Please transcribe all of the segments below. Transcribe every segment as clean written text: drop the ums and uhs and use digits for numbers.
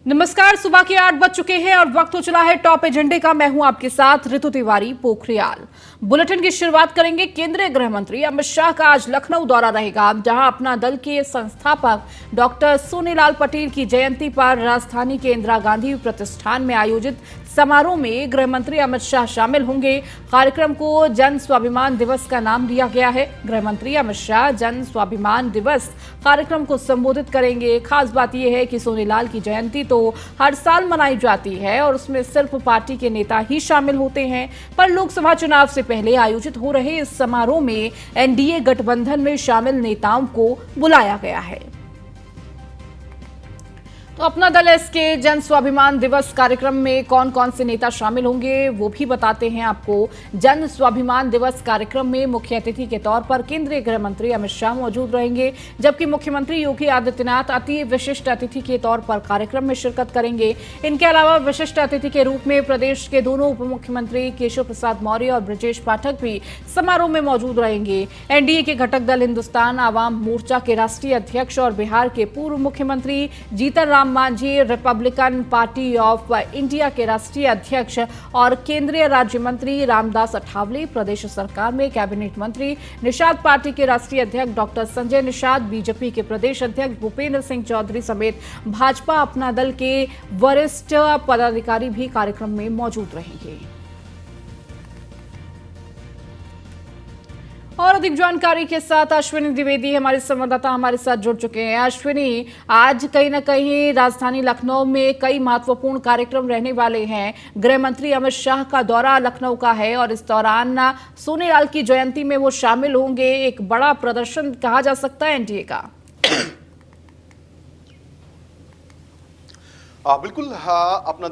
नमस्कार, सुबह के 8 बज चुके हैं और वक्त हो चला है टॉप एजेंडे का। मैं हूं आपके साथ ऋतु तिवारी पोखरियाल। बुलेटिन की शुरुआत करेंगे। केंद्रीय गृह मंत्री अमित शाह का आज लखनऊ दौरा रहेगा, जहां अपना दल के संस्थापक डॉक्टर सोनीलाल पटेल की जयंती पर राजधानी के इंदिरा गांधी प्रतिष्ठान में आयोजित समारोह में गृह मंत्री अमित शाह शामिल होंगे। कार्यक्रम को जन स्वाभिमान दिवस का नाम दिया गया है। गृह मंत्री अमित शाह जन स्वाभिमान दिवस कार्यक्रम को संबोधित करेंगे। खास बात यह है कि सोनीलाल की जयंती तो हर साल मनाई जाती है और उसमें सिर्फ पार्टी के नेता ही शामिल होते हैं, पर लोकसभा चुनाव से पहले आयोजित हो रहे इस समारोह में एनडीए गठबंधन में शामिल नेताओं को बुलाया गया है। तो अपना दल एस के जन स्वाभिमान दिवस कार्यक्रम में कौन कौन से नेता शामिल होंगे वो भी बताते हैं आपको। जन स्वाभिमान दिवस कार्यक्रम में मुख्य अतिथि के तौर पर केंद्रीय गृह मंत्री अमित शाह मौजूद रहेंगे, जबकि मुख्यमंत्री योगी आदित्यनाथ अति विशिष्ट अतिथि के तौर पर कार्यक्रम में शिरकत करेंगे। इनके अलावा विशिष्ट अतिथि के रूप में प्रदेश के दोनों उप मुख्यमंत्री केशव प्रसाद मौर्य और ब्रजेश पाठक भी समारोह में मौजूद रहेंगे। एनडीए के घटक दल हिंदुस्तान आवाम मोर्चा के राष्ट्रीय अध्यक्ष और बिहार के पूर्व मुख्यमंत्री Jitan Ram Manjhi, Republican party of India के राष्ट्रीय अध्यक्ष और केंद्रीय राज्य मंत्री रामदास अठावले, प्रदेश सरकार में कैबिनेट मंत्री निषाद, पार्टी के राष्ट्रीय अध्यक्ष डॉक्टर संजय निषाद, बीजेपी के प्रदेश अध्यक्ष भूपेंद्र सिंह चौधरी समेत भाजपा अपना दल के वरिष्ठ पदाधिकारी भी कार्यक्रम में मौजूद रहेंगे। और अधिक जानकारी के साथ अश्विनी द्विवेदी हमारे संवाददाता हमारे साथ जुड़ चुके हैं। अश्विनी, आज कहीं ना कहीं राजधानी लखनऊ में कई महत्वपूर्ण कार्यक्रम रहने वाले हैं। गृह मंत्री अमित शाह का दौरा लखनऊ का है और इस दौरान सोनीलाल की जयंती में वो शामिल होंगे। एक बड़ा प्रदर्शन कहा जा सकता है एनडीए का। बिल्कुल। अपना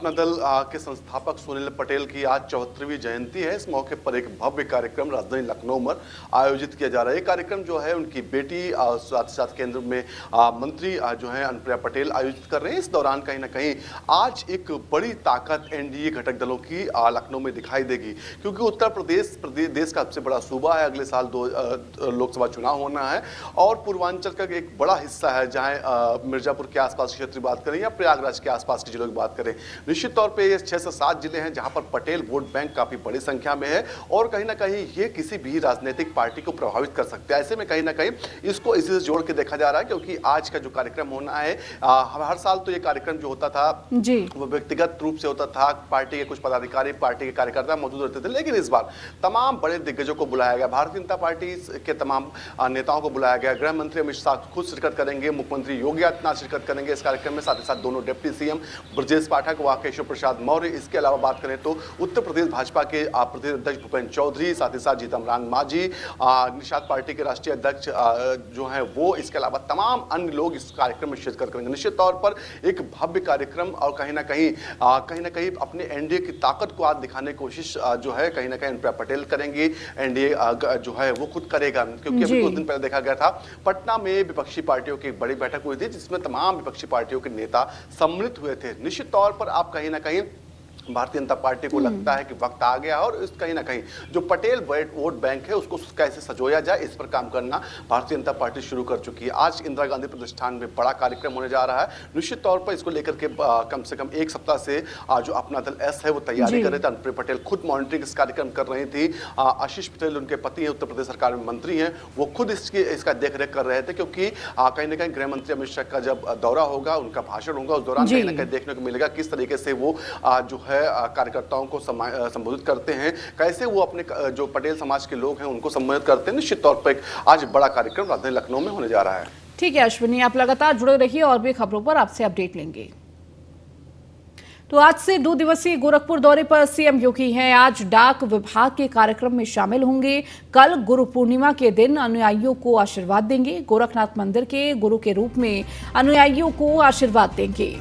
दल के संस्थापक सोनीलाल पटेल की आज 74वीं जयंती है। इस मौके पर एक भव्य कार्यक्रम राजधानी लखनऊ में आयोजित किया जा रहा है। ये कार्यक्रम जो है उनकी बेटी साथ साथ केंद्र में मंत्री जो है अनुप्रिया पटेल आयोजित कर रहे हैं। इस दौरान कहीं ना कहीं आज एक बड़ी ताकत एनडीए घटक दलों की लखनऊ में दिखाई देगी, क्योंकि उत्तर प्रदेश देश का सबसे बड़ा सूबा है। अगले साल लोकसभा चुनाव होना है और पूर्वांचल का एक बड़ा हिस्सा है, जहाँ मिर्जापुर के आसपास क्षेत्र की बात करें, प्रयागराज के आसपास के जिलों की बात करें। निश्चित तौर पे ये 6 से 7 जिले हैं जहां पर पटेल वोट बैंक काफी बड़ी संख्या में है और कहीं ना कहीं ये किसी भी राजनीतिक पार्टी को प्रभावित कर सकते हैं। ऐसे में कहीं ना कहीं इसको इसी से जोड़ के देखा जा रहा है, क्योंकि आज का जो कार्यक्रम होना है, हर साल तो ये कार्यक्रम जो होता था वो व्यक्तिगत रूप से होता था। पार्टी के कुछ पदाधिकारी, पार्टी के कार्यकर्ता मौजूद रहते थे, लेकिन इस बार तमाम बड़े दिग्गजों को बुलाया गया। भारतीय जनता पार्टी के तमाम नेताओं को बुलाया गया। गृह मंत्री अमित शाह खुद शिरकत करेंगे, मुख्यमंत्री योगी आदित्यनाथ शिरकत करेंगे इस कार्यक्रम में, साथ ही साथ दोनों डिप्टी सीएम ब्रजेश पाठक व केशव प्रसाद मौर्य। इसके अलावा बात करें तो उत्तर प्रदेश भाजपा के प्रदेश अध्यक्ष भूपेंद्र चौधरी, साथ ही साथ जीतन राम मांझी, निषाद पार्टी के राष्ट्रीय अध्यक्ष जो है वो, इसके अलावा तमाम अन्य लोग इस कार्यक्रम में शिरकत करेंगे। निश्चित तौर पर एक भव्य कार्यक्रम और कहीं ना कहीं अपने एनडीए की ताकत को आज दिखाने की कोशिश जो है कहीं ना कहीं अनुप्रिया पटेल करेंगी। एनडीए जो है वो खुद करेगा, क्योंकि अभी कुछ दिन पहले देखा गया था पटना में विपक्षी पार्टियों की एक बड़ी बैठक हुई थी, जिसमें तमाम विपक्षी पार्टियों के नेता सम्मिलित हुए थे। निश्चित तौर पर आप कहीं ना कहीं भारतीय जनता पार्टी को लगता है कि वक्त आ गया और इस कहीं ना कहीं जो पटेल वोट बैंक है उसको कैसे सजोया जाए, इस पर काम करना भारतीय जनता पार्टी शुरू कर चुकी है। आज इंदिरा गांधी प्रतिष्ठान में बड़ा कार्यक्रम होने जा रहा है। निश्चित तौर पर इसको लेकर के कम से कम एक सप्ताह से जो अपना दल एस है वो तैयारी कर रहे थे। अनुप्रिया पटेल खुद मॉनिटरिंग इस कार्यक्रम कर रही थी। आशीष पटेल उनके पति हैं, उत्तर प्रदेश सरकार में मंत्री हैं, वो खुद इसका देखरेख कर रहे थे, क्योंकि कहीं ना कहीं गृह मंत्री अमित शाह का जब दौरा होगा, उनका भाषण होगा, उस दौरान कहीं ना कहीं देखने को मिलेगा किस तरीके से वो जो है कार्यकर्ताओं को संबोधित करते हैं, कैसे वो अपने जो पटेल समाज के लोग हैं उनको संबोधित करते हैं। निश्चित तौर पर आज बड़ा कार्यक्रम राजधानी लखनऊ में होने जा रहा है। ठीक है अश्विनी, आप लगातार जुड़े रहिए और भी खबरों पर आपसे अपडेट लेंगे। तो आज से 2 दिवसीय गोरखपुर दौरे पर सीएम योगी हैं। आज डाक विभाग के कार्यक्रम में शामिल होंगे। कल गुरु पूर्णिमा के दिन अनुयायियों को आशीर्वाद देंगे। गोरखनाथ मंदिर के गुरु के रूप में अनुयायियों को आशीर्वाद देंगे।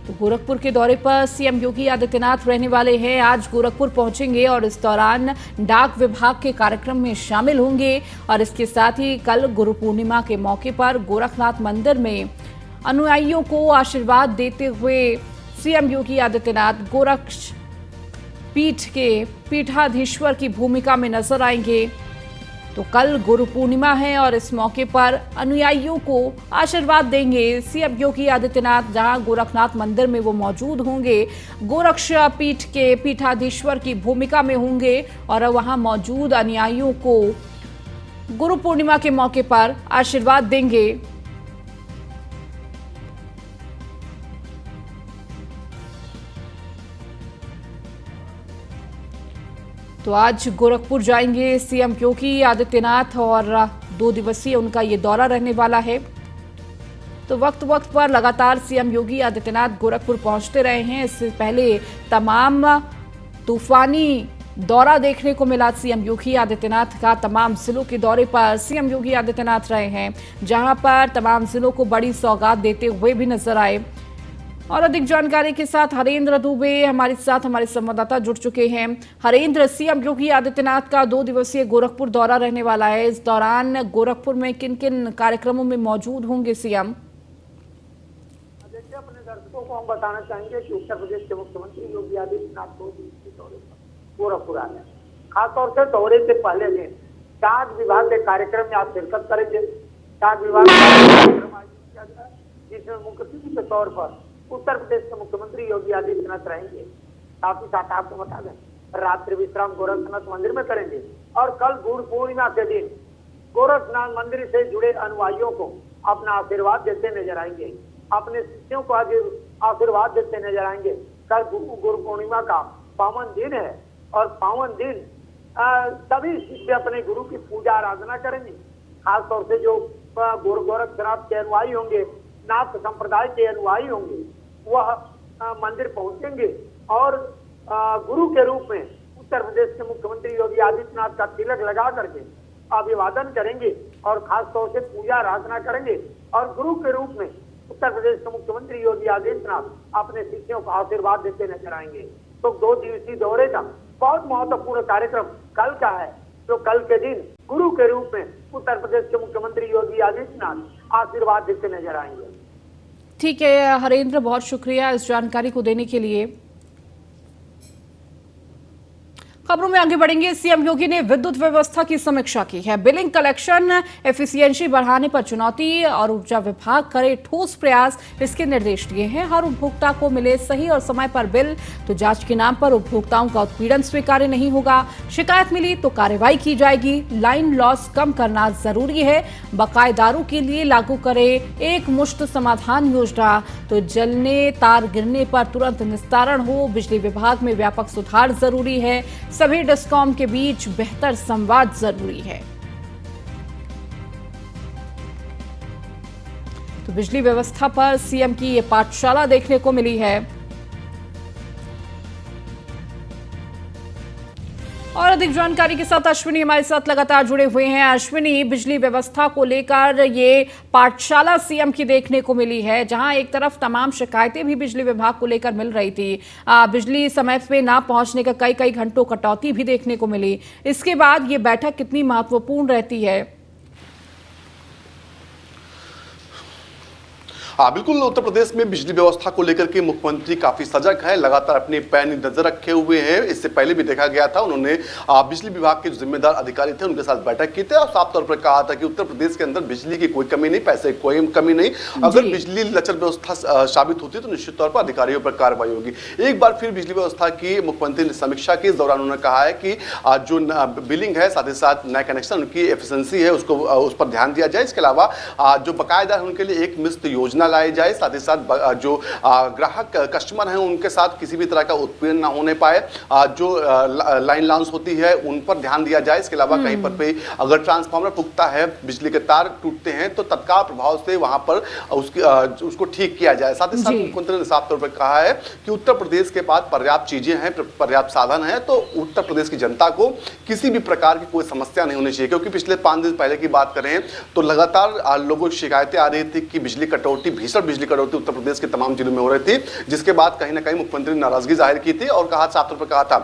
तो गोरखपुर के दौरे पर सीएम योगी आदित्यनाथ रहने वाले हैं। आज गोरखपुर पहुंचेंगे और इस दौरान डाक विभाग के कार्यक्रम में शामिल होंगे और इसके साथ ही कल गुरु पूर्णिमा के मौके पर गोरखनाथ मंदिर में अनुयायियों को आशीर्वाद देते हुए सीएम योगी आदित्यनाथ गोरक्ष पीठ के पीठाधीश्वर की भूमिका में नजर आएंगे। तो कल गुरु पूर्णिमा है और इस मौके पर अनुयायियों को आशीर्वाद देंगे सीएम योगी आदित्यनाथ। जहां गोरखनाथ मंदिर में वो मौजूद होंगे, गोरक्ष पीठ के पीठाधीश्वर की भूमिका में होंगे और वहां मौजूद अनुयायियों को गुरु पूर्णिमा के मौके पर आशीर्वाद देंगे। तो आज गोरखपुर जाएंगे सीएम योगी आदित्यनाथ और 2 दिवसीय उनका ये दौरा रहने वाला है। तो वक्त वक्त पर लगातार सीएम योगी आदित्यनाथ गोरखपुर पहुंचते रहे हैं। इससे पहले तमाम तूफानी दौरा देखने को मिला सीएम योगी आदित्यनाथ का। तमाम जिलों के दौरे पर सीएम योगी आदित्यनाथ रहे हैं, जहां पर तमाम जिलों को बड़ी सौगात देते हुए भी नजर आए। और अधिक जानकारी के साथ हरेंद्र दुबे हमारे साथ हमारे संवाददाता जुड़ चुके हैं। हरेंद्र, सीएम योगी आदित्यनाथ का 2 दिवसीय गोरखपुर दौरा रहने वाला है। इस दौरान गोरखपुर में किन किन कार्यक्रमों में मौजूद होंगे सीएम? देखिए, अपने दर्शकों को हम बताना चाहेंगे कि उत्तर प्रदेश के मुख्यमंत्री योगी आदित्यनाथ 2 दिवसीय दौरे पर गोरखपुर आ रहे हैं। खासतौर से दौरे से पहले दिन 4 विभाग के कार्यक्रम में आप शिरकत करेंगे। 4 विभाग का कार्यक्रम आयोजित किया गया, जिसमें मुख्य अतिथि के तौर पर उत्तर प्रदेश के मुख्यमंत्री योगी आदित्यनाथ रहेंगे। साथ ही साथ आपको बता दें, रात्रि विश्राम गोरखनाथ मंदिर में करेंगे और कल गुरु पूर्णिमा के दिन गोरखनाथ मंदिर से जुड़े अनुयायियों को अपना आशीर्वाद देते नजर आएंगे, अपने शिष्यों को आज आशीर्वाद देते नजर आएंगे। कल गुरु पूर्णिमा का पावन दिन है और पावन दिन सभी शिष्य अपने गुरु की पूजा आराधना करेंगे। खासतौर से जो गोरखनाथ के अनुयायी होंगे, नाथ संप्रदाय के अनुयायी होंगे, वह मंदिर पहुंचेंगे और गुरु के रूप में उत्तर प्रदेश के मुख्यमंत्री योगी आदित्यनाथ का तिलक लगा करके अभिवादन करेंगे और खास तौर से पूजा आराधना करेंगे। और गुरु के रूप में उत्तर प्रदेश के मुख्यमंत्री योगी आदित्यनाथ अपने शिष्यों को आशीर्वाद देते नजर आएंगे। तो 2 दिवसीय दौरे का बहुत महत्वपूर्ण कार्यक्रम कल का है। तो कल के दिन गुरु के रूप में उत्तर प्रदेश के मुख्यमंत्री योगी आदित्यनाथ आशीर्वाद देते नजर आएंगे। ठीक है हरेंद्र, बहुत शुक्रिया इस जानकारी को देने के लिए। खबरों में आगे बढ़ेंगे। सीएम योगी ने विद्युत व्यवस्था की समीक्षा की है। बिलिंग कलेक्शन एफिशिएंसी बढ़ाने पर चुनौती और ऊर्जा विभाग करे ठोस प्रयास, इसके निर्देश दिए हैं। हर उपभोक्ता को मिले सही और समय पर बिल, तो जांच के नाम पर उपभोक्ताओं का उत्पीड़न स्वीकार्य नहीं होगा। शिकायत मिली तो कार्रवाई की जाएगी। लाइन लॉस कम करना जरूरी है। बकायेदारों के लिए लागू करे एक मुश्त समाधान योजना, तो जलने तार गिरने पर तुरंत निस्तारण हो। बिजली विभाग में व्यापक सुधार जरूरी है। सभी डिस्कॉम के बीच बेहतर संवाद जरूरी है। तो बिजली व्यवस्था पर सीएम की ये पाठशाला देखने को मिली है। और अधिक जानकारी के साथ अश्विनी हमारे साथ लगातार जुड़े हुए हैं। अश्विनी, बिजली व्यवस्था को लेकर ये पाठशाला सीएम की देखने को मिली है, जहां एक तरफ तमाम शिकायतें भी बिजली विभाग को लेकर मिल रही थी। बिजली समय पे ना पहुंचने का कई घंटों कटौती भी देखने को मिली। इसके बाद ये बैठक कितनी महत्वपूर्ण रहती है? हाँ बिल्कुल, उत्तर प्रदेश में बिजली व्यवस्था को लेकर के मुख्यमंत्री काफी सजग है, लगातार अपने पैनी नजर रखे हुए हैं। इससे पहले भी देखा गया था, उन्होंने बिजली विभाग के जो जिम्मेदार अधिकारी थे उनके साथ बैठक की थी और साफ तौर पर कहा था कि उत्तर प्रदेश के अंदर बिजली की कोई कमी नहीं, पैसे की कोई कमी नहीं। अगर बिजली लचर व्यवस्था साबित होती है तो निश्चित तौर पर अधिकारियों पर कार्रवाई होगी। एक बार फिर बिजली व्यवस्था की मुख्यमंत्री ने समीक्षा की। इस दौरान उन्होंने कहा है कि जो बिलिंग है, साथ ही साथ नया कनेक्शन, उनकी एफिशिएंसी है, उसको उस पर ध्यान दिया जाए। इसके अलावा जो बकायेदार है उनके लिए एक मुश्त योजना लाई जाए। साथ ही साथ जो ग्राहक कस्टमर हैं उनके साथ किसी भी तरह का उत्पीड़न ना होने पाए। जो लाइन लॉस होती है उन पर ध्यान दिया जाए। इसके अलावा कहीं पर भी अगर ट्रांसफार्मर फूटता है, बिजली के तार टूटते हैं, तो तत्काल प्रभाव से वहां पर उसको ठीक किया जाए। साथ ही साथ मुख्यमंत्री ने साफ तौर पर कहा है कि उत्तर प्रदेश के पास पर्याप्त चीजें हैं, पर्याप्त साधन है, तो उत्तर प्रदेश की जनता को किसी भी प्रकार की कोई समस्या नहीं होनी चाहिए। क्योंकि पिछले 5 दिन पहले की बात करें तो लगातार लोगों की शिकायतें आ रही थी कि बिजली कटौती, भीषण बिजली कटौती उत्तर प्रदेश के तमाम जिलों में हो रही थी, जिसके बाद कहीं ना कहीं मुख्यमंत्री ने नाराजगी जाहिर की थी और कहा, साफ तौर पर कहा था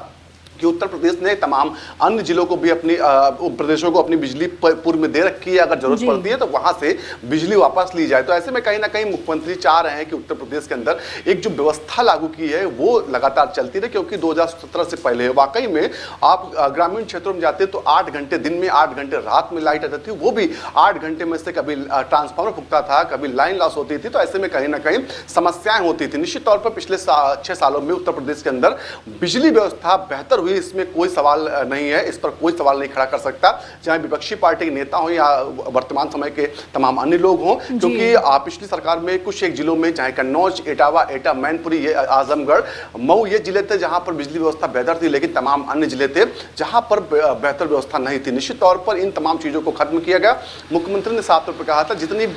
कि उत्तर प्रदेश ने तमाम अन्य जिलों को भी अपनी प्रदेशों को अपनी बिजली पूर्व में दे रखी है, अगर जरूरत पड़ती है तो वहां से बिजली वापस ली जाए। तो ऐसे में कहीं ना कहीं मुख्यमंत्री चाह रहे हैं कि उत्तर प्रदेश के अंदर एक जो व्यवस्था लागू की है वो लगातार चलती रहे, क्योंकि 2017 से पहले वाकई में आप ग्रामीण क्षेत्रों में जाते तो 8 घंटे दिन में 8 घंटे रात में लाइट आती थी, वो भी 8 घंटे में से कभी ट्रांसफार्मर फूकता था, कभी लाइन लॉस होती थी। तो ऐसे में कहीं ना कहीं समस्याएं होती थी। निश्चित तौर पर पिछले 6 सालों में उत्तर प्रदेश के अंदर बिजली व्यवस्था बेहतर हुई, इसमें कोई सवाल नहीं है, इस पर कोई सवाल नहीं खड़ा कर सकता, चाहे विपक्षी पार्टी के नेता हो या वर्तमान समय के तमाम अन्य लोग हों। क्योंकि पिछली सरकार में कुछ एक जिलों में, चाहे कन्नौज, इटावा, एटा, मैनपुरी, ये आजमगढ़, मऊ, ये जिले थे जहां पर बिजली व्यवस्था बेहतर थी, लेकिन तमाम अन्य जिले थे जहां पर बेहतर व्यवस्था नहीं थी। निश्चित तौर पर इन तमाम चीजों को खत्म किया गया। मुख्यमंत्री ने साफ तौर पर कहा था जितनी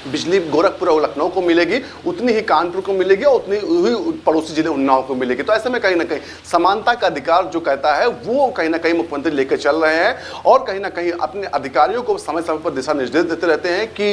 बिजली गोरखपुर और लखनऊ को मिलेगी उतनी ही कानपुर को मिलेगी और उतनी ही पड़ोसी जिले उन्नाव को मिलेगी। तो ऐसे में कहीं ना कहीं समानता का अधिकार जो कहता है वो कहीं ना कहीं मुख्यमंत्री लेकर चल रहे हैं और कहीं ना कहीं अपने अधिकारियों को समय समय पर दिशा निर्देश देते रहते हैं कि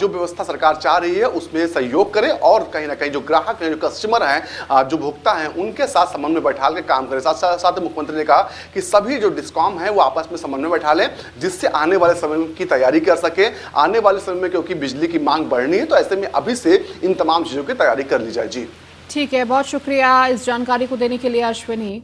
जो व्यवस्था सरकार चाह रही है उसमें सहयोग करें और कहीं ना कहीं जो ग्राहक हैं, जो कस्टमर हैं, जो भोक्ता हैं, उनके साथ समन्वय बैठा के काम करें। साथ साथ मुख्यमंत्री ने कहा कि सभी जो डिस्कॉम है वो आपस में समन्वय बैठा लें, जिससे आने वाले समय की तैयारी कर सके। आने वाले समय में क्योंकि बिजली की मांग बढ़नी है, तो ऐसे में अभी से इन तमाम चीजों की तैयारी कर ली जाए। जी ठीक है, बहुत शुक्रिया इस जानकारी को देने के लिए अश्विनी।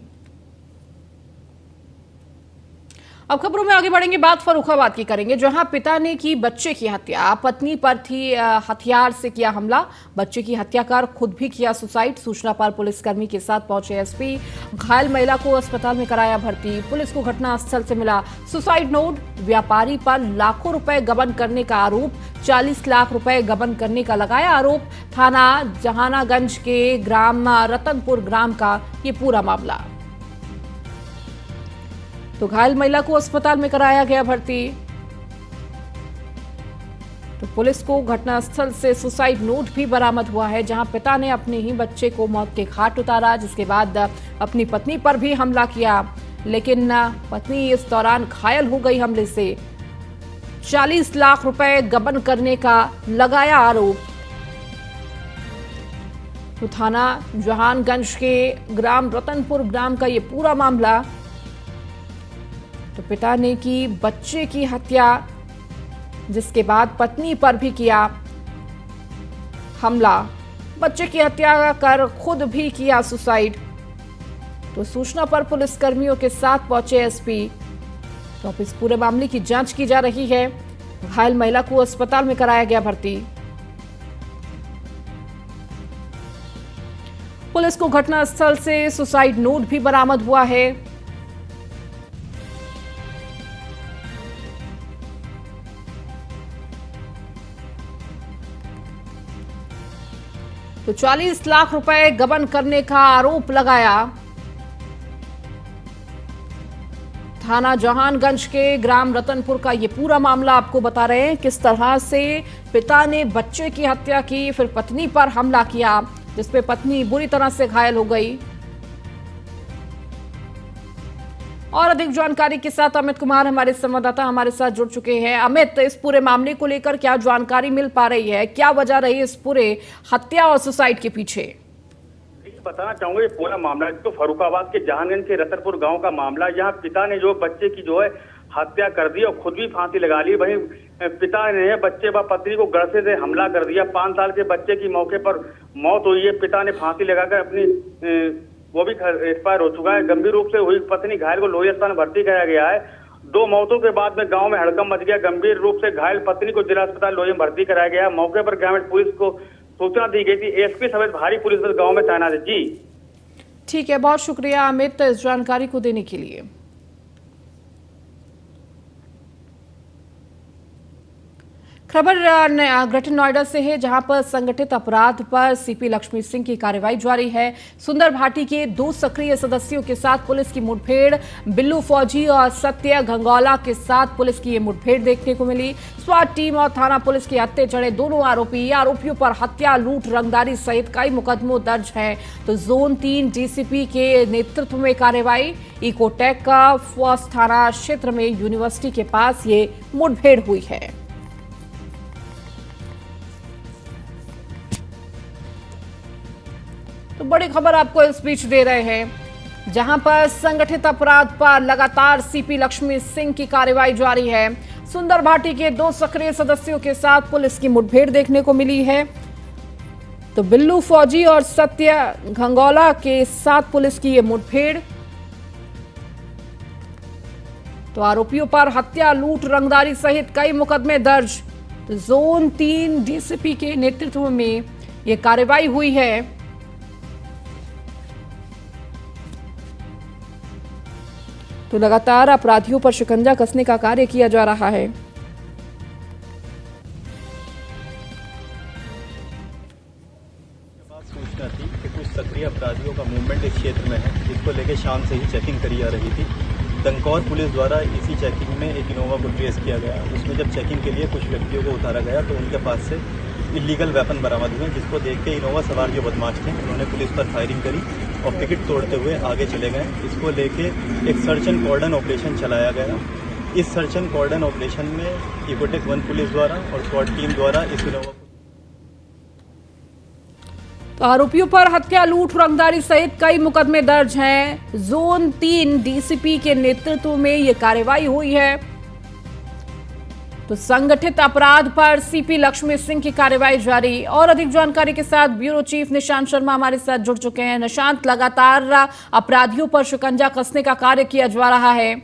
अब खबरों में आगे बढ़ेंगे, बात फर्रुखाबाद की करेंगे, जहां पिता ने की बच्चे की हत्या, पत्नी पर थी हथियार से किया हमला, बच्चे की हत्या कर खुद भी किया सुसाइड। सूचना पर पुलिसकर्मी के साथ पहुंचे एसपी, घायल महिला को अस्पताल में कराया भर्ती। पुलिस को घटनास्थल से मिला सुसाइड नोट, व्यापारी पर लाखों रुपए गबन करने का आरोप, 40 लाख रुपए गबन करने का लगाया आरोप। थाना जहानागंज के ग्राम रतनपुर ग्राम का ये पूरा मामला। तो घायल महिला को अस्पताल में कराया गया भर्ती। तो पुलिस को घटनास्थल से सुसाइड नोट भी बरामद हुआ है, जहां पिता ने अपने ही बच्चे को मौत के घाट उतारा, जिसके बाद अपनी पत्नी पर भी हमला किया, लेकिन पत्नी इस दौरान घायल हो गई हमले से। 40 लाख रुपए गबन करने का लगाया आरोप। तो थाना जहानगंज के ग्राम रतनपुर ग्राम का ये पूरा मामला। तो पिता ने की बच्चे की हत्या, जिसके बाद पत्नी पर भी किया हमला, बच्चे की हत्या कर खुद भी किया सुसाइड। तो सूचना पर पुलिसकर्मियों के साथ पहुंचे एसपी। तो अब इस पूरे मामले की जांच की जा रही है। घायल महिला को अस्पताल में कराया गया भर्ती। पुलिस को घटनास्थल से सुसाइड नोट भी बरामद हुआ है। तो 40 लाख रुपए गबन करने का आरोप लगाया। थाना जहानगंज के ग्राम रतनपुर का ये पूरा मामला आपको बता रहे हैं, किस तरह से पिता ने बच्चे की हत्या की, फिर पत्नी पर हमला किया, जिसपे पत्नी बुरी तरह से घायल हो गई। और अधिक जानकारी के साथ अमित कुमार हमारे संवाददाता हमारे साथ जुड़ चुके हैं। अमित, इस पूरे मामले को लेकर क्या जानकारी मिल पा रही है, क्या वजह रही इस पूरे हत्या और सुसाइड के पीछे? बताना चाहूंगा, ये पूरा मामला तो फर्रुखाबाद के जहानगंज के रतनपुर गांव का मामला, जहां पिता ने जो बच्चे की जो है हत्या कर दी और खुद भी फांसी लगा ली। वहीं पिता ने बच्चे व पत्नी को गड़से से हमला कर दिया। 5 साल के बच्चे की मौके पर मौत हुई है। पिता ने फांसी लगाकर अपनी वो भी एक्सपायर हो चुका है। गंभीर रूप से हुई पत्नी घायल को लोही अस्पताल में भर्ती कराया गया है। 2 मौतों के बाद में गांव में हड़कंप मच गया। गंभीर रूप से घायल पत्नी को जिला अस्पताल लोही में भर्ती कराया गया। मौके पर ग्रामीण पुलिस को सूचना दी गई थी। एसपी समेत भारी पुलिस बल गांव में तैनात है। जी ठीक है, बहुत शुक्रिया अमित इस जानकारी को देने के लिए। खबर ग्रेटर नोएडा से है, जहां पर संगठित अपराध पर सीपी लक्ष्मी सिंह की कार्रवाई जारी है। सुंदर भाटी के 2 सक्रिय सदस्यों के साथ पुलिस की मुठभेड़, बिल्लू फौजी और सत्य घंगौला के साथ पुलिस की ये मुठभेड़ देखने को मिली। स्वाट टीम और थाना पुलिस के हत्थे चढ़े दोनों आरोपियों पर हत्या, लूट, रंगदारी सहित कई मुकदमों दर्ज हैं। तो जोन 3 डीसीपी के नेतृत्व में कार्रवाई। इकोटेक का फॉस थाना क्षेत्र में यूनिवर्सिटी के पास ये मुठभेड़ हुई है। तो बड़ी खबर आपको इस बीच दे रहे हैं, जहां पर संगठित अपराध पर लगातार सीपी लक्ष्मी सिंह की कार्रवाई जारी है। सुंदर भाटी के 2 सक्रिय सदस्यों के साथ पुलिस की मुठभेड़ देखने को मिली है। तो बिल्लू फौजी और सत्य घंगौला के साथ पुलिस की यह मुठभेड़। तो आरोपियों पर हत्या, लूट, रंगदारी सहित कई मुकदमे दर्ज। तो जोन 3 डीसीपी के नेतृत्व में यह कार्रवाई हुई है। तो लगातार अपराधियों पर शिकंजा कसने का कार्य किया जा रहा है। सूचना थी कि कुछ सक्रिय अपराधियों का मूवमेंट इस क्षेत्र में है, जिसको लेकर शाम से ही चेकिंग करी जा रही थी। दंकौर पुलिस द्वारा इसी चेकिंग में एक इनोवा को ट्रेस किया गया। उसमें जब चेकिंग के लिए कुछ व्यक्तियों को उतारा गया तो उनके पास से इलीगल वेपन बरामद हुए, जिसको देख के इनोवा सवार जो बदमाश थे उन्होंने पुलिस पर फायरिंग करी और टिकट तोड़ते हुए आगे चले गए। इसको लेके एक सर्च एंड कॉर्डन ऑपरेशन चलाया गया। इस सर्च एंड कॉर्डन ऑपरेशन में इकोटेक 1 पुलिस द्वारा और स्वाट टीम द्वारा इस इनोवा को तो आरोपियों पर हत्या, लूट, रंगदारी सहित कई मुकदमे दर्ज हैं। जोन 3 डीसीपी के नेतृत्व में यह कार्रवाई हुई है। तो संगठित अपराध पर सीपी लक्ष्मी सिंह की कार्रवाई जारी। और अधिक जानकारी के साथ ब्यूरो चीफ निशांत शर्मा हमारे साथ जुड़ चुके हैं। निशांत, लगातार अपराधियों पर शिकंजा कसने का कार्य किया जा रहा है।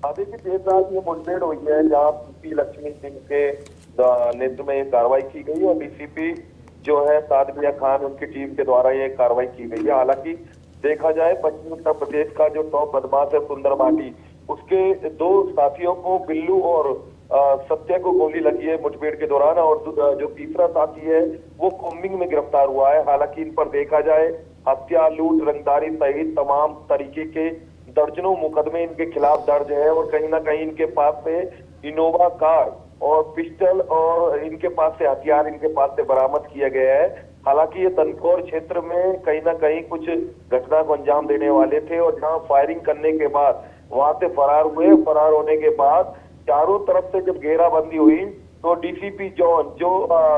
देखिए, देर रात ये मुठभेड़ हुई है जहाँ सीपी लक्ष्मी सिंह के नेतृत्व में कार्रवाई की गई और डीसीपी जो है सादमिया खान उनकी टीम के द्वारा ये कार्रवाई की गई है। हालांकि देखा जाए पश्चिमी उत्तर प्रदेश का जो टॉप बदमाश है सुंदर भाटी, उसके 2 साथियों को, बिल्लू और सत्य को गोली लगी है मुठभेड़ के दौरान और जो तीसरा साथी है वो कोम्बिंग में गिरफ्तार हुआ है। हालांकि इन पर देखा जाए हत्या, लूट, रंगदारी सहित तमाम तरीके के दर्जनों मुकदमे इनके खिलाफ दर्ज है और कहीं ना कहीं इनके पास से इनोवा कार और पिस्टल और इनके पास से हथियार इनके पास से बरामद किया गया है। हालांकि ये तनकौर क्षेत्र में कहीं ना कहीं कुछ घटना को अंजाम देने वाले थे और जहां फायरिंग करने के बाद वहां से फरार हुए। फरार होने के बाद चारों तरफ से जब घेराबंदी हुई तो डीसीपी जॉन जो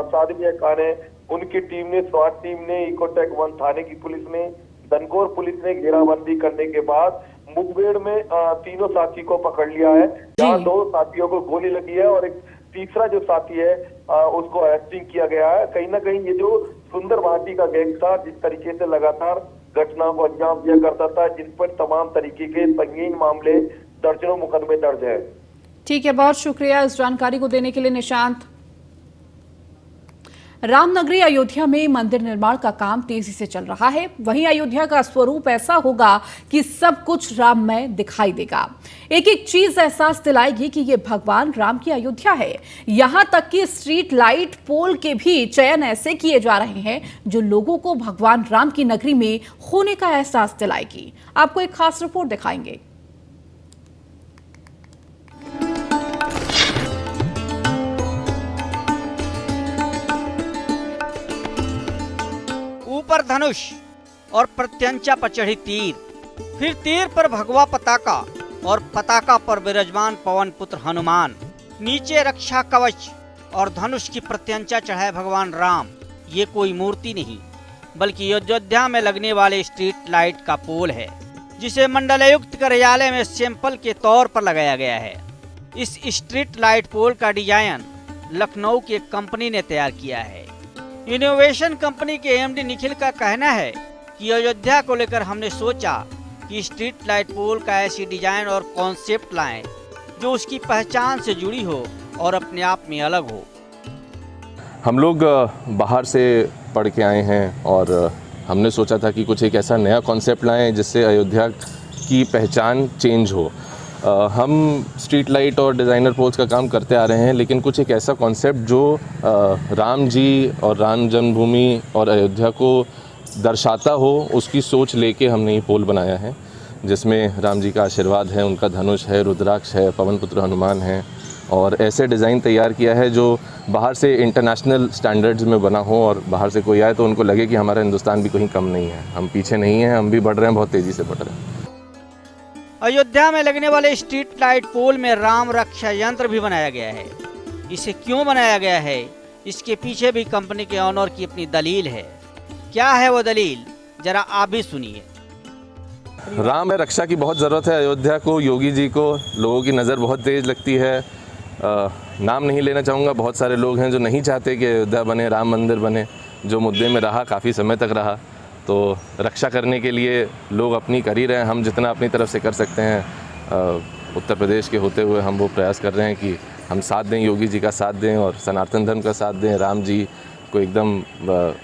सादमिया खान है उनकी टीम ने, स्वाट टीम ने, इकोटेक 1 थाने की पुलिस ने, तनकौर पुलिस ने घेराबंदी करने के बाद मुठभेड़ में तीनों साथी को पकड़ लिया है। जहाँ 2 साथियों को गोली लगी है और एक तीसरा जो साथी है उसको अरेस्टिंग किया गया है। कहीं ना कहीं ये जो सुंदर भाटी का गैंग था, जिस तरीके से लगातार घटनाओं को अंजाम दिया करता था, जिन पर तमाम तरीके के संगीन मामले, दर्जनों मुकदमे दर्ज है। ठीक है, बहुत शुक्रिया इस जानकारी को देने के लिए निशांत। रामनगरी अयोध्या में मंदिर निर्माण का काम तेजी से चल रहा है। वहीं अयोध्या का स्वरूप ऐसा होगा कि सब कुछ राममय दिखाई देगा। एक एक चीज एहसास दिलाएगी कि ये भगवान राम की अयोध्या है। यहां तक कि स्ट्रीट लाइट पोल के भी चयन ऐसे किए जा रहे हैं जो लोगों को भगवान राम की नगरी में होने का एहसास दिलाएगी। आपको एक खास रिपोर्ट दिखाएंगे। ऊपर धनुष और प्रत्यंचा पर चढ़ी तीर, फिर तीर पर भगवा पताका और पताका पर विराजमान पवन पुत्र हनुमान, नीचे रक्षा कवच और धनुष की प्रत्यंचा चढ़ाए भगवान राम। ये कोई मूर्ति नहीं बल्कि अयोध्या में लगने वाले स्ट्रीट लाइट का पोल है, जिसे मंडलायुक्त कार्यालय में सैंपल के तौर पर लगाया गया है। इस स्ट्रीट लाइट पोल का डिजाइन लखनऊ की एक कंपनी ने तैयार किया है। इनोवेशन कंपनी के एमडी निखिल का कहना है कि अयोध्या को लेकर हमने सोचा कि स्ट्रीट लाइट पोल का ऐसी डिजाइन और कॉन्सेप्ट लाएं जो उसकी पहचान से जुड़ी हो और अपने आप में अलग हो। हम लोग बाहर से पढ़ के आए हैं और हमने सोचा था कि कुछ एक ऐसा नया कॉन्सेप्ट लाएं जिससे अयोध्या की पहचान चेंज हो। हम स्ट्रीट लाइट और डिज़ाइनर पोल्स का काम करते आ रहे हैं, लेकिन कुछ एक ऐसा कॉन्सेप्ट जो राम जी और राम जन्मभूमि और अयोध्या को दर्शाता हो, उसकी सोच लेके हमने ये पोल बनाया है, जिसमें राम जी का आशीर्वाद है, उनका धनुष है, रुद्राक्ष है, पवन पुत्र हनुमान है और ऐसे डिज़ाइन तैयार किया है जो बाहर से इंटरनेशनल स्टैंडर्ड्स में बना हो और बाहर से कोई आए तो उनको लगे कि हमारा हिंदुस्तान भी कहीं कम नहीं है, हम पीछे नहीं हैं, हम भी बढ़ रहे हैं, बहुत तेज़ी से बढ़ रहे हैं। अयोध्या में लगने वाले स्ट्रीट लाइट पोल में राम रक्षा यंत्र भी बनाया गया है। इसे क्यों बनाया गया है, इसके पीछे भी कंपनी के ऑनर की अपनी दलील है। क्या है वो दलील, जरा आप भी सुनिए। राम है, रक्षा की बहुत ज़रूरत है अयोध्या को, योगी जी को। लोगों की नज़र बहुत तेज़ लगती है। नाम नहीं लेना चाहूँगा, बहुत सारे लोग हैं जो नहीं चाहते कि अयोध्या बने, राम मंदिर बने, जो मुद्दे में रहा, काफ़ी समय तक रहा। तो रक्षा करने के लिए लोग अपनी कर ही रहे हैं। हम जितना अपनी तरफ से कर सकते हैं उत्तर प्रदेश के होते हुए हम वो प्रयास कर रहे हैं कि हम साथ दें, योगी जी का साथ दें और सनातन धर्म का साथ दें। राम जी को एकदम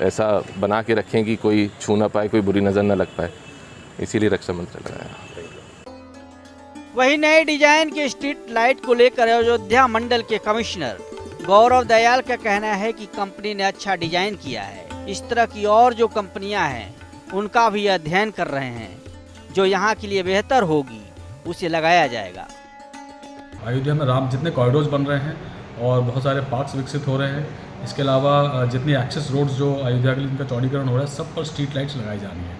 ऐसा बना के रखें कि कोई छू ना पाए, कोई बुरी नज़र ना लग पाए, इसीलिए रक्षा मंत्र लगाया। वही नए डिजाइन के स्ट्रीट लाइट को लेकर अयोध्या मंडल के कमिश्नर गौरव दयाल का कहना है कि कंपनी ने अच्छा डिजाइन किया है। इस तरह की और जो कंपनियां हैं उनका भी अध्ययन कर रहे हैं, जो यहाँ के लिए बेहतर होगी उसे लगाया जाएगा। अयोध्या में राम जितने कॉरिडोर्स बन रहे हैं और बहुत सारे पार्क्स विकसित हो रहे हैं, इसके अलावा जितनी एक्सेस रोड्स जो अयोध्या के लिए इनका चौड़ीकरण हो रहा है, सब पर स्ट्रीट लाइट्स लगाई जानी है।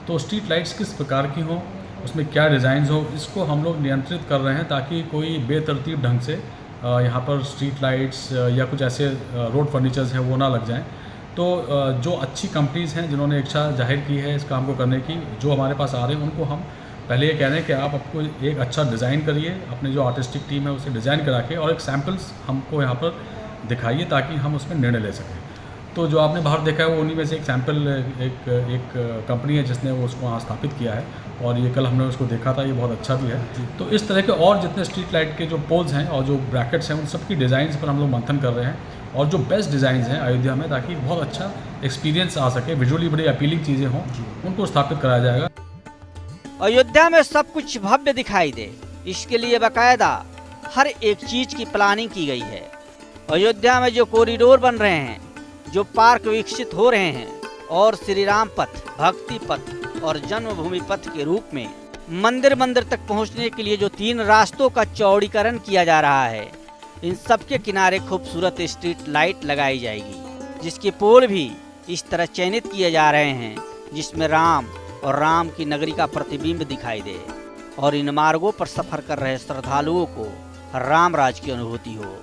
तो स्ट्रीट लाइट्स किस प्रकार की हों, उसमें क्या डिज़ाइंस हो, इसको हम लोग नियंत्रित कर रहे हैं ताकि कोई बेतरतीब ढंग से यहाँ पर स्ट्रीट लाइट्स या कुछ ऐसे रोड फर्नीचर्स हैं वो ना लग जाएं। तो जो अच्छी कंपनीज़ हैं जिन्होंने इच्छा जाहिर की है इस काम को करने की, जो हमारे पास आ रहे हैं उनको हम पहले ये कह रहे हैं कि आप आपको एक अच्छा डिज़ाइन करिए, अपने जो आर्टिस्टिक टीम है उसे डिज़ाइन करा के और एक सैम्पल्स हमको यहाँ पर दिखाइए ताकि हम उसमें निर्णय ले सकें। तो जो आपने बाहर देखा है वो उन्हीं में से एक सैम्पल एक कंपनी है जिसने वो उसको वहाँ स्थापित किया है और ये कल हमने उसको देखा था, ये बहुत अच्छा भी है। तो इस तरह के और जितने स्ट्रीट लाइट के जो पोल्स हैं और जो ब्रैकेट्स हैं उन सब की डिज़ाइंस पर हम लोग मंथन कर रहे हैं और जो बेस्ट डिज़ाइंस हैं अयोध्या में, ताकि बहुत अच्छा एक्सपीरियंस आ सके, विजुअली बड़ी अपीलिंग चीज़ें हों, उनको स्थापित कराया जाएगा। अयोध्या में सब कुछ भव्य दिखाई दे, इसके लिए बाकायदा हर एक चीज की प्लानिंग की गई है। अयोध्या में जो कॉरिडोर बन रहे हैं, जो पार्क विकसित हो रहे हैं और श्री राम पथ, भक्ति पथ और जन्मभूमि पथ के रूप में मंदिर तक पहुंचने के लिए जो 3 रास्तों का चौड़ीकरण किया जा रहा है, इन सब के किनारे खूबसूरत स्ट्रीट लाइट लगाई जाएगी, जिसके पोल भी इस तरह चयनित किए जा रहे हैं जिसमें राम और राम की नगरी का प्रतिबिंब दिखाई दे और इन मार्गों पर सफर कर रहे श्रद्धालुओं को राम राज की अनुभूति हो।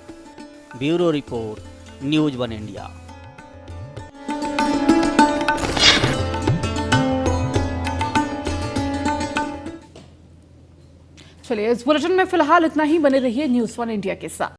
Bureau report, news 1 India. चलिए, इस बुलेटिन में फिलहाल इतना ही। बने रहिए न्यूज़ 1 इंडिया के साथ।